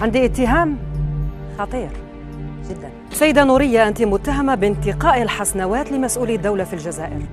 عندي اتهام خطير جدا. سيدة نورية، أنت متهمة بانتقاء الحسنوات لمسؤولي الدولة في الجزائر.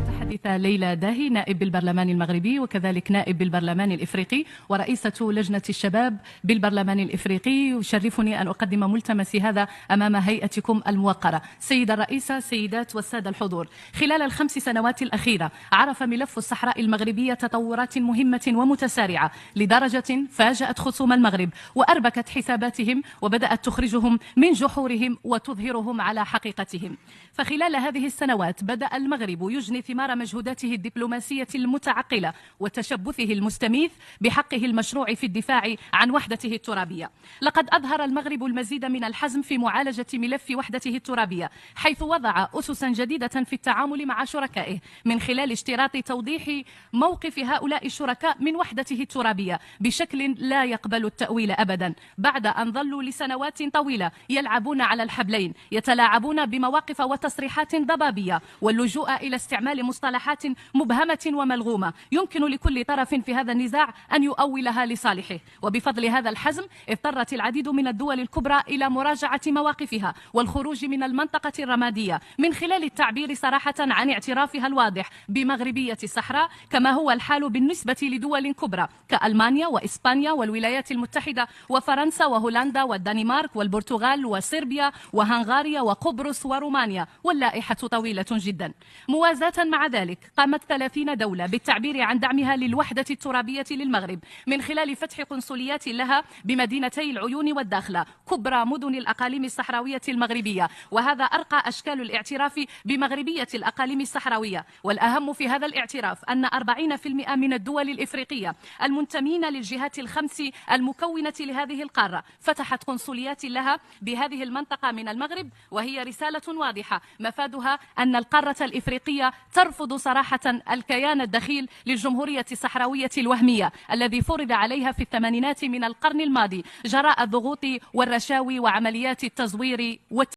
الحديثة ليلى داهي، نائب بالبرلمان المغربي وكذلك نائب بالبرلمان الإفريقي ورئيسة لجنة الشباب بالبرلمان الإفريقي. يشرفني أن أقدم ملتمسي هذا أمام هيئتكم الموقرة. سيدة الرئيسة، سيدات والسادة الحضور، خلال ال5 سنوات الأخيرة عرف ملف الصحراء المغربية تطورات مهمة ومتسارعة لدرجة فاجأت خصوم المغرب وأربكت حساباتهم وبدأت تخرجهم من جحورهم وتظهرهم على حقيقتهم. فخلال هذه السنوات بدأ المغرب يجني ثمار مجهوداته الدبلوماسية المتعقلة وتشبثه المستميت بحقه المشروع في الدفاع عن وحدته الترابية. لقد أظهر المغرب المزيد من الحزم في معالجة ملف وحدته الترابية، حيث وضع أسسا جديدة في التعامل مع شركائه من خلال اشتراط توضيح موقف هؤلاء الشركاء من وحدته الترابية بشكل لا يقبل التأويل أبدا، بعد أن ظلوا لسنوات طويلة يلعبون على الحبلين، يتلاعبون بمواقف وتصريحات ضبابية واللجوء إلى استعمال مصطلحات مبهمة وملغومة يمكن لكل طرف في هذا النزاع أن يؤولها لصالحه. وبفضل هذا الحزم اضطرت العديد من الدول الكبرى إلى مراجعة مواقفها والخروج من المنطقة الرمادية من خلال التعبير صراحة عن اعترافها الواضح بمغربية الصحراء، كما هو الحال بالنسبة لدول كبرى كألمانيا وإسبانيا والولايات المتحدة وفرنسا وهولندا والدنمارك والبرتغال وصربيا وهنغاريا وقبرص ورومانيا، واللائحة طويلة جدا. موازاة مع ذلك قامت 30 دولة بالتعبير عن دعمها للوحدة الترابية للمغرب من خلال فتح قنصليات لها بمدينتي العيون والداخلة، كبرى مدن الأقاليم الصحراوية المغربية، وهذا أرقى أشكال الاعتراف بمغربية الأقاليم الصحراوية. والأهم في هذا الاعتراف أن 40% من الدول الإفريقية المنتمين للجهات الخمس المكونة لهذه القارة فتحت قنصليات لها بهذه المنطقة من المغرب، وهي رسالة واضحة مفادها أن القارة الإفريقية ترفض صراحة الكيان الدخيل للجمهورية الصحراوية الوهمية الذي فرض عليها في الثمانينات من القرن الماضي جراء الضغوط والرشاوي وعمليات التزوير